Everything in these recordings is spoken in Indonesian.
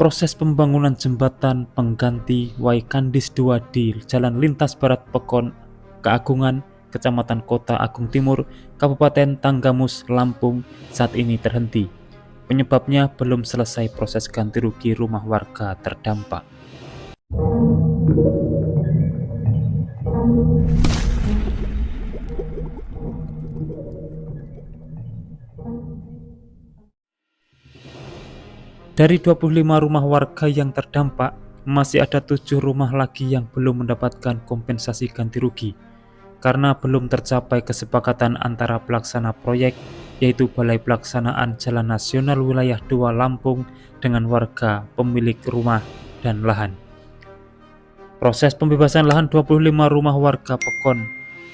Proses pembangunan jembatan pengganti Waikandis 2 di Jalan Lintas Barat Pekon Keagungan, Kecamatan Kota Agung Timur, Kabupaten Tanggamus, Lampung saat ini terhenti. Penyebabnya belum selesai proses ganti rugi rumah warga terdampak. Dari 25 rumah warga yang terdampak, masih ada 7 rumah lagi yang belum mendapatkan kompensasi ganti rugi karena belum tercapai kesepakatan antara pelaksana proyek, yaitu Balai Pelaksanaan Jalan Nasional Wilayah 2 Lampung dengan warga pemilik rumah dan lahan. Proses pembebasan lahan 25 rumah warga Pekon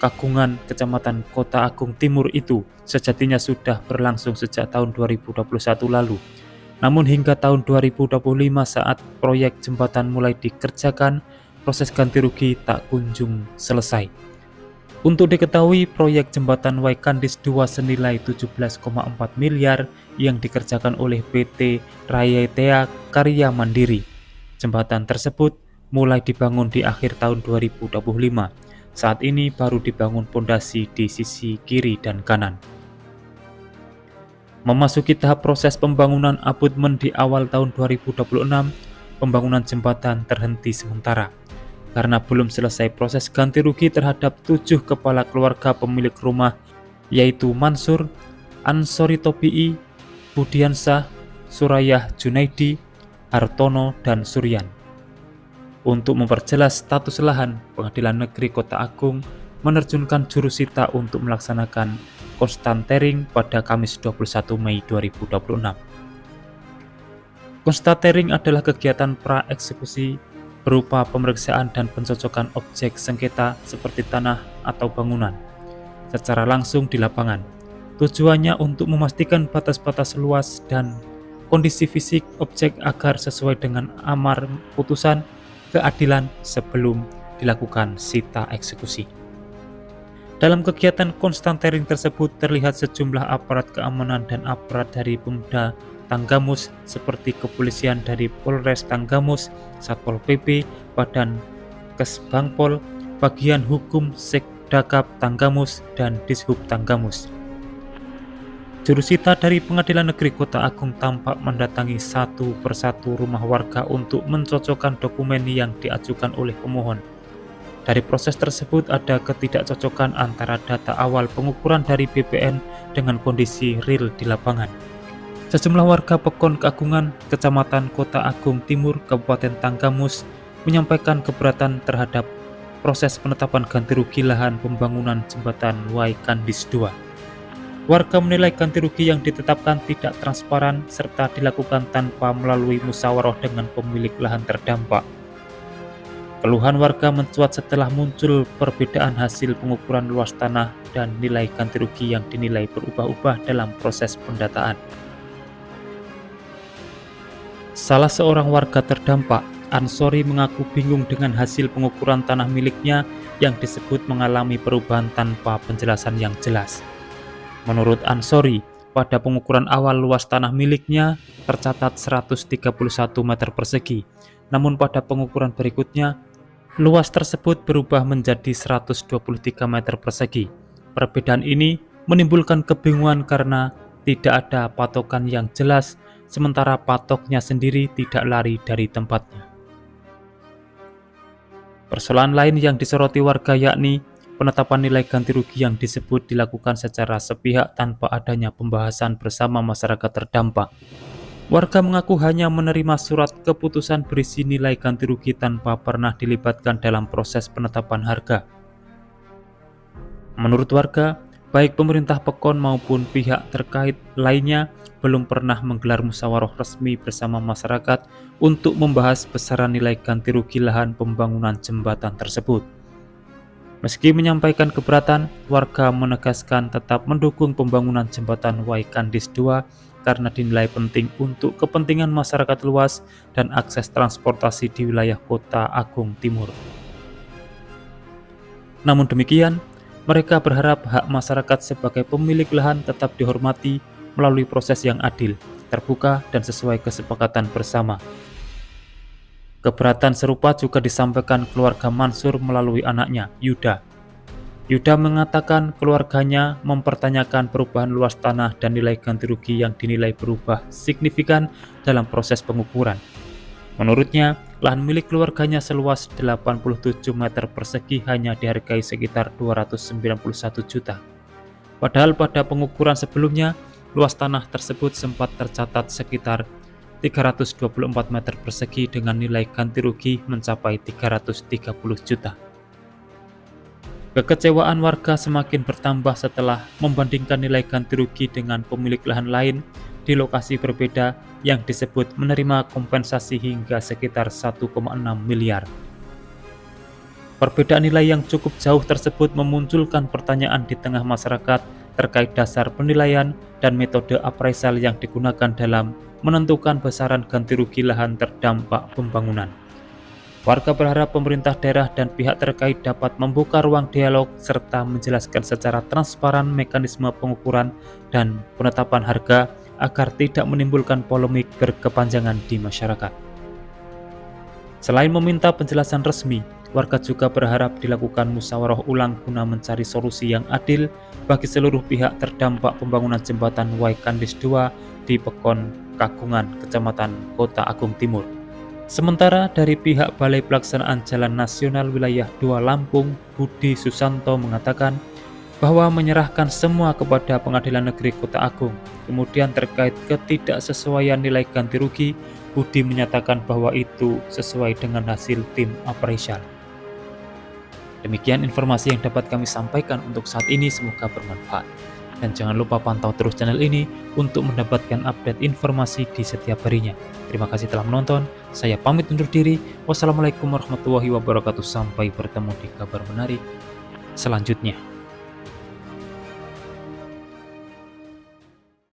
Kagungan, Kecamatan Kota Agung Timur itu sejatinya sudah berlangsung sejak tahun 2021 lalu. Namun hingga tahun 2025 saat proyek jembatan mulai dikerjakan, proses ganti rugi tak kunjung selesai. Untuk diketahui, proyek jembatan Waikandis 2 senilai 17,4 miliar yang dikerjakan oleh PT Rayatea Karya Mandiri. Jembatan tersebut mulai dibangun di akhir tahun 2025. Saat ini baru dibangun pondasi di sisi kiri dan kanan. Memasuki tahap proses pembangunan abutmen di awal tahun 2026, pembangunan jembatan terhenti sementara karena belum selesai proses ganti rugi terhadap 7 kepala keluarga pemilik rumah, yaitu Mansur, Ansori Topi'i, Budiansah, Surayah Junaidi, Hartono, dan Suryan. Untuk memperjelas status lahan, Pengadilan Negeri Kota Agung menerjunkan jurusita untuk melaksanakan konstatering pada Kamis 21 Mei 2026. Konstatering adalah kegiatan pra-eksekusi berupa pemeriksaan dan pencocokan objek sengketa seperti tanah atau bangunan secara langsung di lapangan. Tujuannya untuk memastikan batas-batas luas dan kondisi fisik objek agar sesuai dengan amar putusan keadilan sebelum dilakukan sita eksekusi. Dalam kegiatan konstatering tersebut terlihat sejumlah aparat keamanan dan aparat dari Pemda Tanggamus seperti kepolisian dari Polres Tanggamus, Satpol PP, Badan Kesbangpol, Bagian Hukum Sekdakap Tanggamus, dan Dishub Tanggamus. Jurusita dari Pengadilan Negeri Kota Agung tampak mendatangi satu persatu rumah warga untuk mencocokkan dokumen yang diajukan oleh pemohon. Dari proses tersebut ada ketidakcocokan antara data awal pengukuran dari BPN dengan kondisi real di lapangan. Sejumlah warga Pekon Keagungan, Kecamatan Kota Agung Timur, Kabupaten Tanggamus menyampaikan keberatan terhadap proses penetapan ganti rugi lahan pembangunan jembatan Waikandis 2. Warga menilai ganti rugi yang ditetapkan tidak transparan serta dilakukan tanpa melalui musyawarah dengan pemilik lahan terdampak. Keluhan warga mencuat setelah muncul perbedaan hasil pengukuran luas tanah dan nilai ganti rugi yang dinilai berubah-ubah dalam proses pendataan. Salah seorang warga terdampak, Ansori, mengaku bingung dengan hasil pengukuran tanah miliknya yang disebut mengalami perubahan tanpa penjelasan yang jelas. Menurut Ansori, pada pengukuran awal luas tanah miliknya tercatat 131 meter persegi, namun pada pengukuran berikutnya luas tersebut berubah menjadi 123 meter persegi. Perbedaan ini menimbulkan kebingungan karena tidak ada patokan yang jelas, sementara patoknya sendiri tidak lari dari tempatnya. Persoalan lain yang disoroti warga yakni penetapan nilai ganti rugi yang disebut dilakukan secara sepihak tanpa adanya pembahasan bersama masyarakat terdampak. Warga mengaku hanya menerima surat keputusan berisi nilai ganti rugi tanpa pernah dilibatkan dalam proses penetapan harga. Menurut warga, baik pemerintah Pekon maupun pihak terkait lainnya belum pernah menggelar musyawarah resmi bersama masyarakat untuk membahas besaran nilai ganti rugi lahan pembangunan jembatan tersebut. Meski menyampaikan keberatan, warga menegaskan tetap mendukung pembangunan jembatan Waikandis 2 karena dinilai penting untuk kepentingan masyarakat luas dan akses transportasi di wilayah Kota Agung Timur. Namun demikian, mereka berharap hak masyarakat sebagai pemilik lahan tetap dihormati melalui proses yang adil, terbuka, dan sesuai kesepakatan bersama. Keberatan serupa juga disampaikan keluarga Mansur melalui anaknya, Yuda. Yuda mengatakan keluarganya mempertanyakan perubahan luas tanah dan nilai ganti rugi yang dinilai berubah signifikan dalam proses pengukuran. Menurutnya, lahan milik keluarganya seluas 87 meter persegi hanya dihargai sekitar 291 juta. Padahal pada pengukuran sebelumnya, luas tanah tersebut sempat tercatat sekitar 324 meter persegi dengan nilai ganti rugi mencapai 330 juta. Kekecewaan warga semakin bertambah setelah membandingkan nilai ganti rugi dengan pemilik lahan lain di lokasi berbeda yang disebut menerima kompensasi hingga sekitar 1,6 miliar. Perbedaan nilai yang cukup jauh tersebut memunculkan pertanyaan di tengah masyarakat terkait dasar penilaian dan metode appraisal yang digunakan dalam menentukan besaran ganti rugi lahan terdampak pembangunan. Warga berharap pemerintah daerah dan pihak terkait dapat membuka ruang dialog serta menjelaskan secara transparan mekanisme pengukuran dan penetapan harga agar tidak menimbulkan polemik berkepanjangan di masyarakat. Selain meminta penjelasan resmi, warga juga berharap dilakukan musyawarah ulang guna mencari solusi yang adil bagi seluruh pihak terdampak pembangunan jembatan Waikandis 2 di Pekon Kagungan, Kecamatan Kota Agung Timur. Sementara dari pihak Balai Pelaksanaan Jalan Nasional Wilayah 2 Lampung, Budi Susanto mengatakan bahwa menyerahkan semua kepada Pengadilan Negeri Kota Agung. Kemudian terkait ketidaksesuaian nilai ganti rugi, Budi menyatakan bahwa itu sesuai dengan hasil tim appraisal. Demikian informasi yang dapat kami sampaikan untuk saat ini, semoga bermanfaat. Dan jangan lupa pantau terus channel ini untuk mendapatkan update informasi di setiap harinya. Terima kasih telah menonton, saya pamit undur diri. Wassalamualaikum warahmatullahi wabarakatuh, sampai bertemu di kabar menarik selanjutnya.